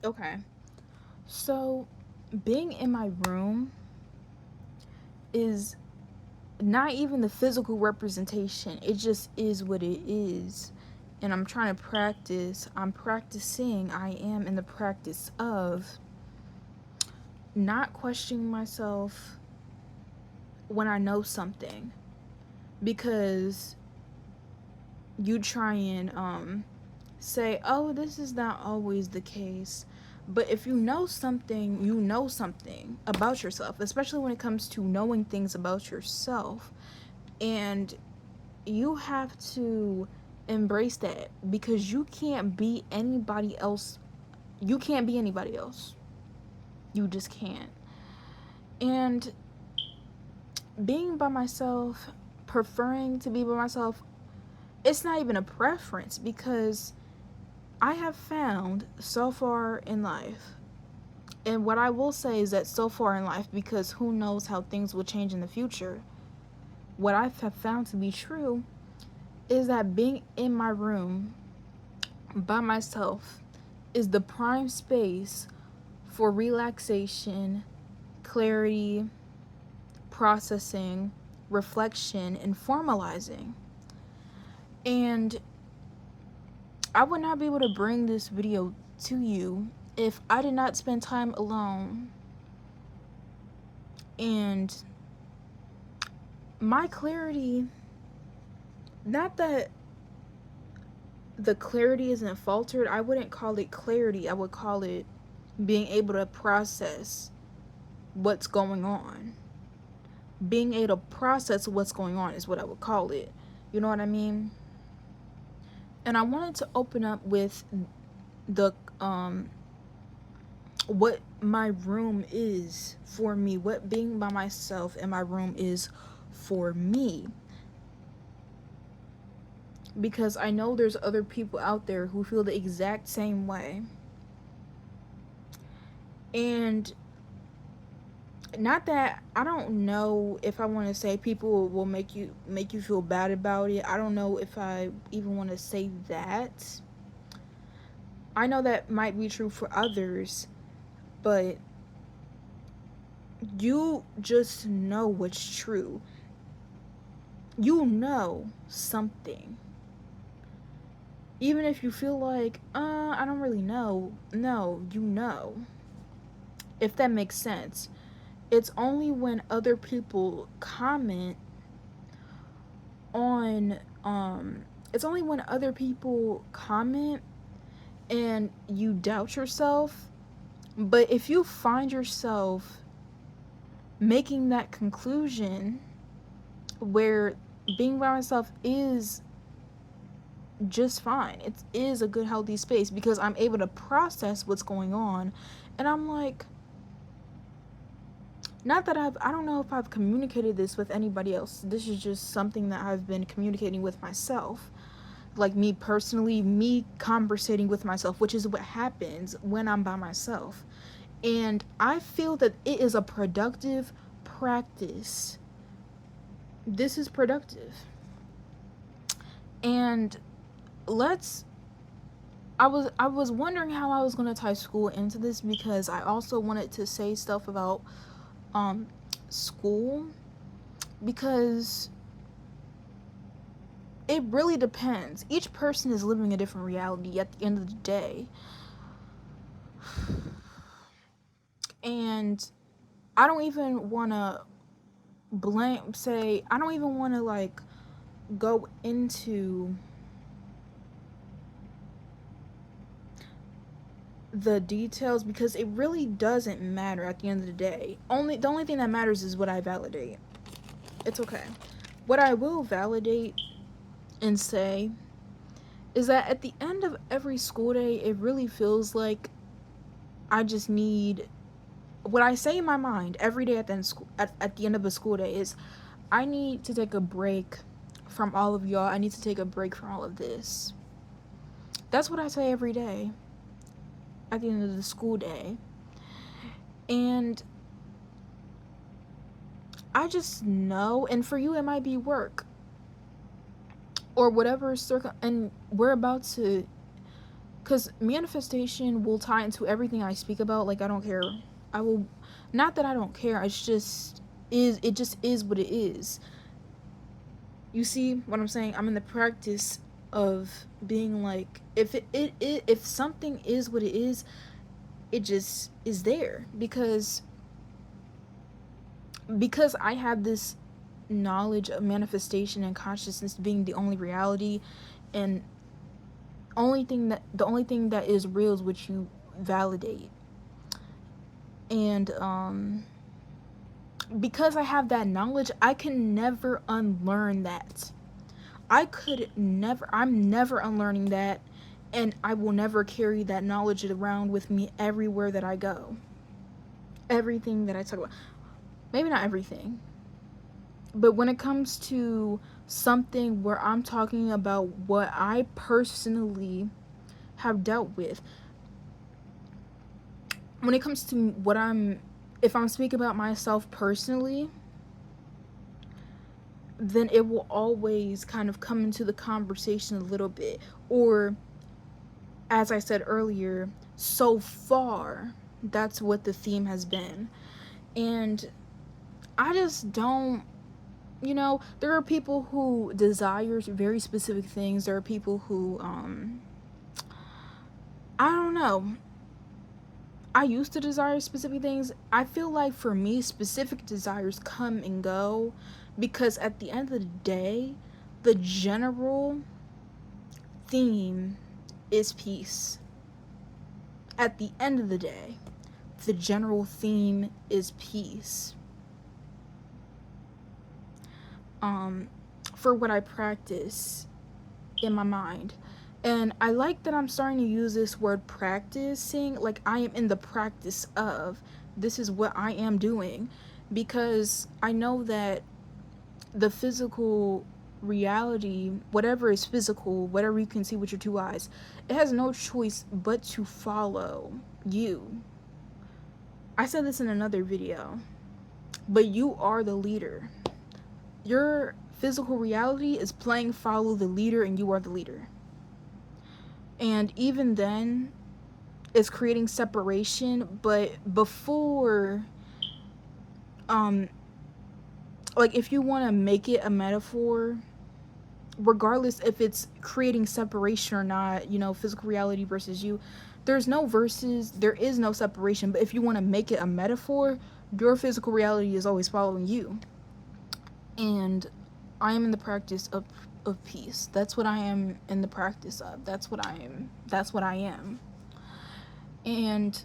Okay. So, being in my room is not even the physical representation. It just is what it is. And I'm trying to practice. I'm practicing. I am in the practice of not questioning myself when I know something, because you try and say, oh, this is not always the case. But if you know something about yourself, especially when it comes to knowing things about yourself. And you have to embrace that, because you can't be anybody else. You can't be anybody else. You just can't. And being by myself, preferring to be by myself, it's not even a preference, because I have found so far in life, and what I will say is that so far in life, because who knows how things will change in the future, what I have found to be true is that being in my room by myself is the prime space for relaxation, clarity, processing, reflection, and formalizing. And I would not be able to bring this video to you if I did not spend time alone. And my clarity, not that the clarity isn't faltered, I wouldn't call it clarity, I would call it being able to process what's going on. Being able to process what's going on is what I would call it. You know what I mean? And I wanted to open up with the what my room is for me, what being by myself in my room is for me. Because I know there's other people out there who feel the exact same way. And not that I don't know if I want to say people will make you feel bad about it. I don't know if I even want to say that. I know that might be true for others, but you just know what's true. You know something. Even if you feel like, I don't really know. No, you know. If that makes sense. It's only when other people comment on it's only when other people comment and you doubt yourself. But if you find yourself making that conclusion where being by myself is just fine, it is a good healthy space because I'm able to process what's going on, and I'm like, not that I don't know if I've communicated this with anybody else. This is just something that I've been communicating with myself. Like me personally, me conversating with myself, which is what happens when I'm by myself. And I feel that it is a productive practice. This is productive. And let's I was wondering how I was going to tie school into this, because I also wanted to say stuff about um school, because it really depends. Each person is living a different reality at the end of the day. And I don't even want to I don't even want to like go into the details, because it really doesn't matter at the end of the day. The only thing that matters is what I validate. It's okay. What I will validate and say is that at the end of every school day, it really feels like I just need, what I say in my mind every day at the end of at the end of a school day is, I need to take a break from all of y'all. I need to take a break from all of this. That's what I say every day at the end of the school day. And I just know, and for you it might be work or whatever and we're about to because manifestation will tie into everything I speak about. Like, I don't care. I will, not that I don't care. It's just it just is what it is. You see what I'm saying? I'm in the practice of being like, if if something is what it is, it just is there because I have this knowledge of manifestation and consciousness being the only reality, and the only thing that is real is what you validate. And because I have that knowledge, I can never unlearn that. I'm never unlearning that, and I will never carry that knowledge around with me everywhere that I go. Everything that I talk about, maybe not everything, but when it comes to something where I'm talking about what I personally have dealt with, when it comes to if I'm speaking about myself personally, then it will always kind of come into the conversation a little bit. Or, as I said earlier, so far, that's what the theme has been. And I just don't, there are people who desire very specific things. There are people who, I don't know. I used to desire specific things. I feel like for me, specific desires come and go because at the end of the day, the general theme is peace. At the end of the day, the general theme is peace. For what I practice in my mind. And I like that I'm starting to use this word practicing, like I am in the practice of, this is what I am doing, because I know that the physical reality, whatever is physical, whatever you can see with your two eyes, it has no choice but to follow you. I said this in another video, but you are the leader. Your physical reality is playing follow the leader, and you are the leader. And even then, it's creating separation. But before, like, if you want to make it a metaphor, regardless if it's creating separation or not, physical reality versus you, there is no separation. But if you want to make it a metaphor, your physical reality is always following you. And I am in the practice of peace. That's what I am in the practice of. That's what I am. And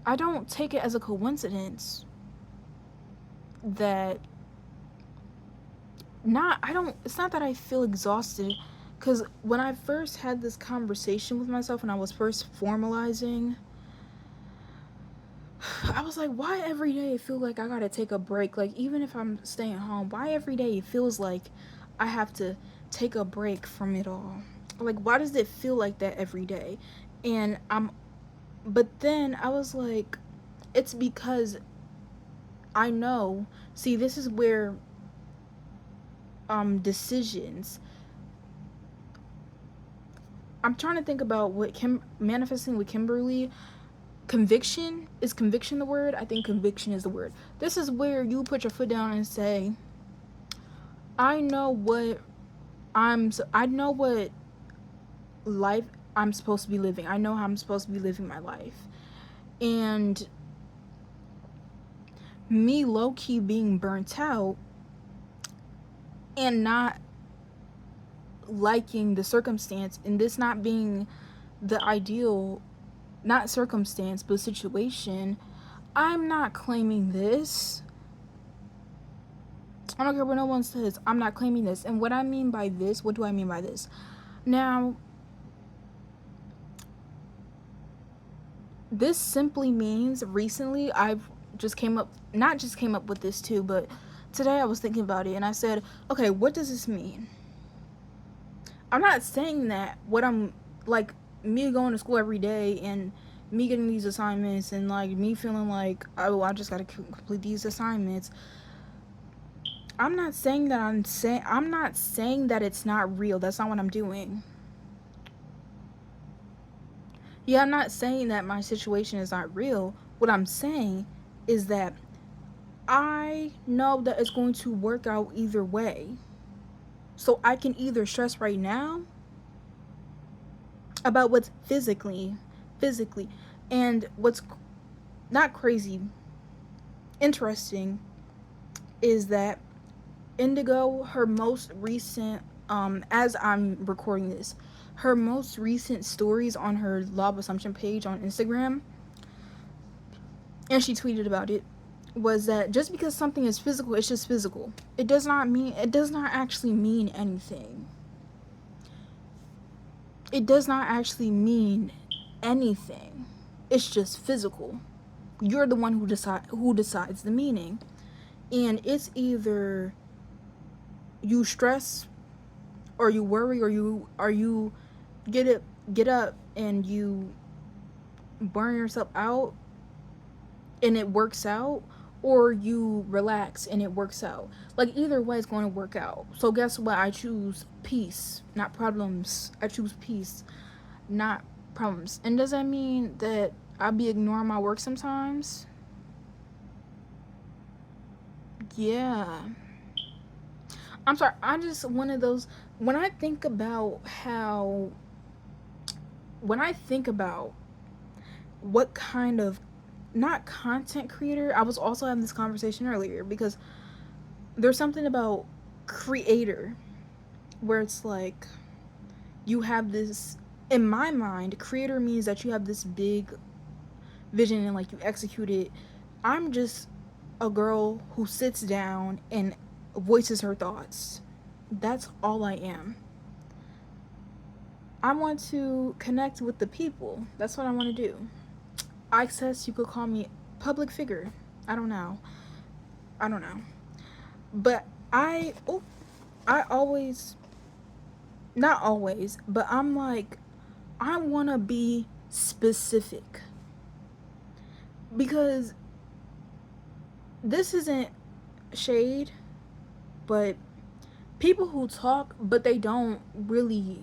I don't take it as a coincidence that it's not that I feel exhausted, because when I first had this conversation with myself, when I was first formalizing, I was like, why every day I feel like I gotta take a break? Like, even if I'm staying home, why every day it feels like I have to take a break from it all? Like, why does it feel like that every day? But then I was like, it's because I know, see, this is where decisions, I'm trying to think about what manifesting with Kimberly. Conviction, is conviction the word? I think conviction is the word. This is where you put your foot down and say, I know what life I'm supposed to be living. I know how I'm supposed to be living my life. And me low-key being burnt out and not liking the circumstance, and this not being the ideal, not circumstance, but situation, I'm not claiming this. I don't care what no one says. I'm not claiming this. And what do I mean by this? Now, this simply means recently I've not just came up with this too, but today I was thinking about it and I said, okay, what does this mean? I'm not saying that what I'm, like, me going to school every day and me getting these assignments and, like, me feeling like, oh, I just gotta complete these assignments. I'm not saying that it's not real. That's not what I'm doing. Yeah, I'm not saying that my situation is not real. What I'm saying is that I know that it's going to work out either way. So I can either stress right now about what's physically, and what's not crazy, interesting is that Indigo, her most recent, as I'm recording this, her most recent stories on her Law of Assumption page on Instagram, and she tweeted about it, was that just because something is physical, it's just physical. It does not actually mean anything. It does not actually mean anything. It's just physical. You're the one who decides the meaning. And it's either you stress or you worry or you get up and you burn yourself out and it works out, or you relax and it works out. Like either way it's going to work out. So guess what? I choose peace, not problems. I choose peace, not problems. And does that mean that I'll be ignoring my work sometimes? Yeah. I'm sorry. I just one of those when I think about how when I think about what kind of not content creator, I was also having this conversation earlier because there's something about creator where it's like you have this, in my mind, creator means that you have this big vision and like you execute it. I'm just a girl who sits down and voices her thoughts. That's all I am. I want to connect with the people. That's what I want to do. Access, you could call me public figure. I don't know. I don't know. But I always, not always, but I'm like, I want to be specific. Because this isn't shade, but people who talk, but they don't really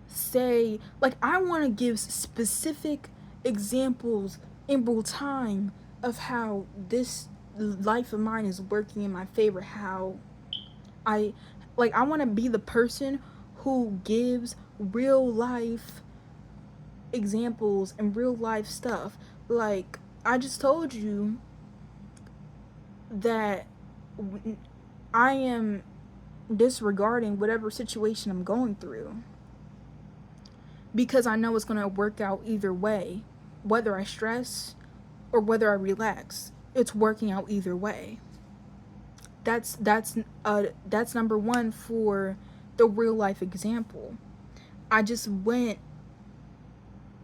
say, like, I want to give specific examples in real time of how this life of mine is working in my favor, how I like I want to be the person who gives real life examples and real life stuff. Like I just told you that I am disregarding whatever situation I'm going through because I know it's going to work out either way, whether I stress or whether I relax. It's working out either way. That's number one for the real life example. I just went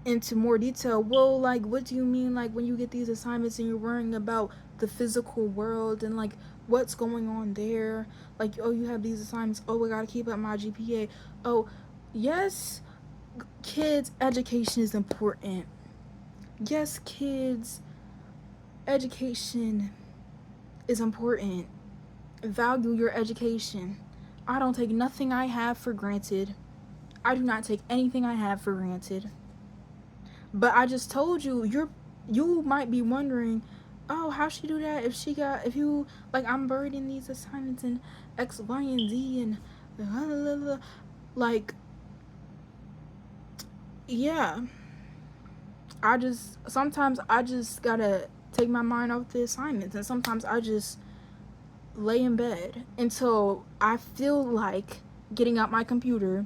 into more detail. Well, like, what do you mean, like, when you get these assignments and you're worrying about the physical world and like what's going on there? Like, oh, you have these assignments. Oh, I gotta keep up my GPA. Oh, yes, kids' education is important. Yes, kids' education is important. Value your education. I don't take nothing I have for granted. I do not take anything I have for granted. But I just told you, you might be wondering, oh, how she do that if you like I'm buried in these assignments and X, Y, and Z and blah, blah, blah. Like, yeah. Sometimes I just gotta take my mind off the assignments, and sometimes I just lay in bed until I feel like getting out my computer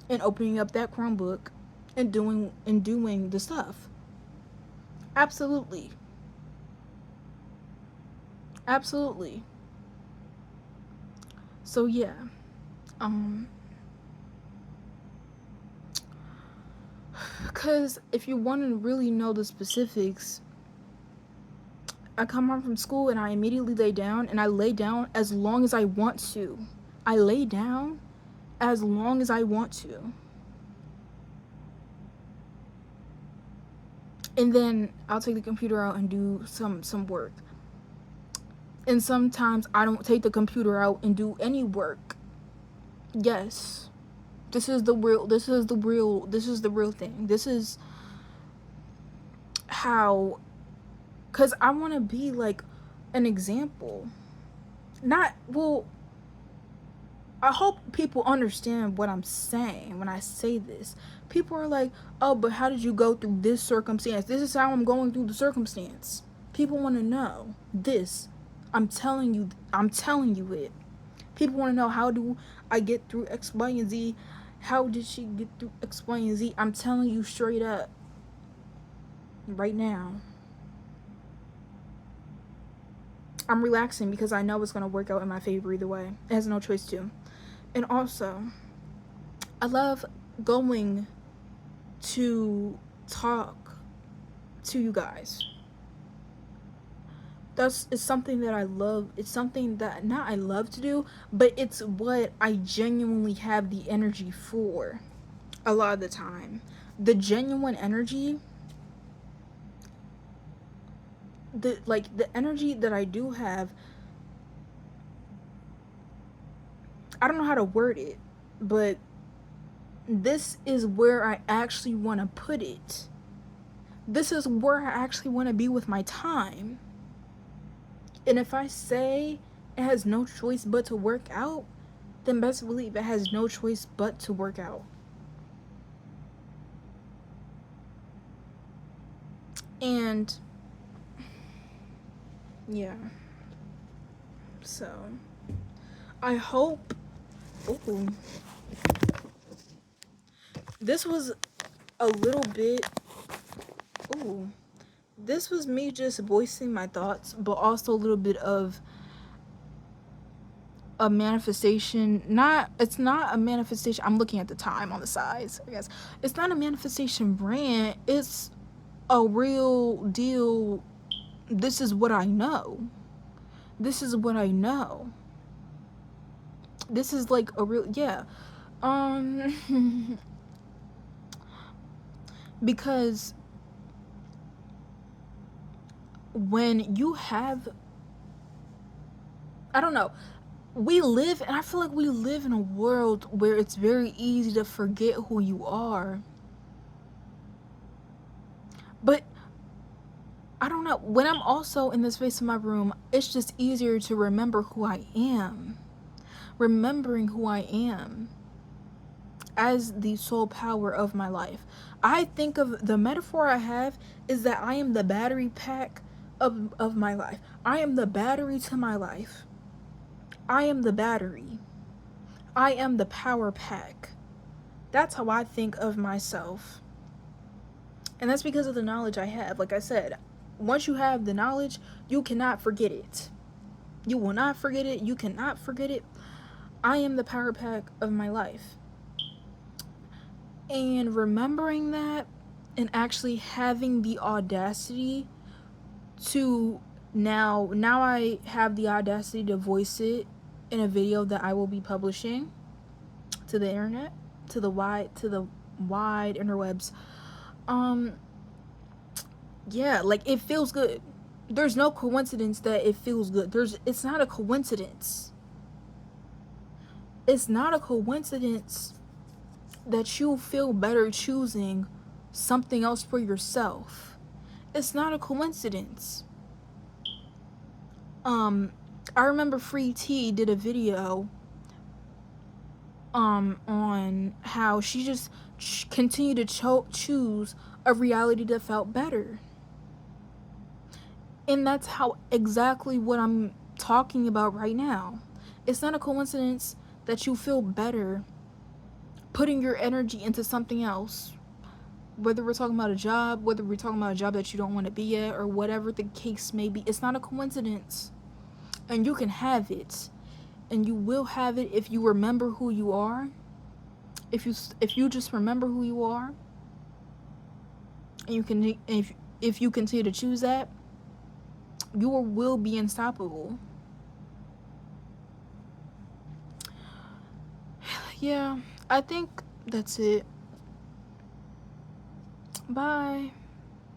and opening up that Chromebook and doing the stuff. Absolutely. Absolutely. So yeah. Um cuz if you want to really know the specifics, I come home from school and I immediately lay down, and I lay down as long as I want to. I lay down as long as I want to. And then I'll take the computer out and do some work. And sometimes I don't take the computer out and do any work. Yes. This is the real, this is the real, this is the real thing. This is how, because I want to be like an example. Not, well, I hope people understand what I'm saying when I say this. People are like, oh, but how did you go through this circumstance? This is how I'm going through the circumstance. People want to know this. I'm telling you it. People want to know, how do I get through X, Y, and Z? How did she get through X, Y, and Z? I'm telling you straight up right now. I'm relaxing because I know it's going to work out in my favor either way. It has no choice to. And also, I love going to talk to you guys. It's something that I love. It's something that not I love to do, but it's what I genuinely have the energy for a lot of the time. The genuine energy, the energy that I do have, I don't know how to word it, but this is where I actually want to put it. This is where I actually want to be with my time. And if I say it has no choice but to work out, then best believe it has no choice but to work out. And yeah. So I hope, ooh, this was a little bit, ooh, this was me just voicing my thoughts, but also a little bit of a manifestation. It's not a manifestation. I'm looking at the time on the sides, I guess. It's not a manifestation rant. It's a real deal. This is what I know. This is what I know. This is like a real, yeah. Because when you have, I don't know, and I feel like we live in a world where it's very easy to forget who you are. But I don't know, when I'm also in the space of my room, it's just easier to remember who I am. Remembering who I am as the sole power of my life. I think of the metaphor I have is that I am the battery pack of my life. I am the battery to my life. I am the battery. I am the power pack. That's how I think of myself. And that's because of the knowledge I have. Like I said, once you have the knowledge, you cannot forget it. You will not forget it. You cannot forget it. I am the power pack of my life. And remembering that and actually having the audacity to now I have the audacity to voice it in a video that I will be publishing to the internet, to the wide interwebs. Yeah, like it feels good. There's no coincidence that it feels good. It's not a coincidence. It's not a coincidence that you feel better choosing something else for yourself. It's not a coincidence. I remember Free T did a video on how she just continued to choose a reality that felt better. And that's how exactly what I'm talking about right now. It's not a coincidence that you feel better putting your energy into something else. Whether we're talking about a job, whether we're talking about a job that you don't want to be at, or whatever the case may be, it's not a coincidence. And you can have it. And you will have it if you remember who you are. If you just remember who you are, and you can, if you continue to choose that, you will be unstoppable. Yeah, I think that's it. Bye.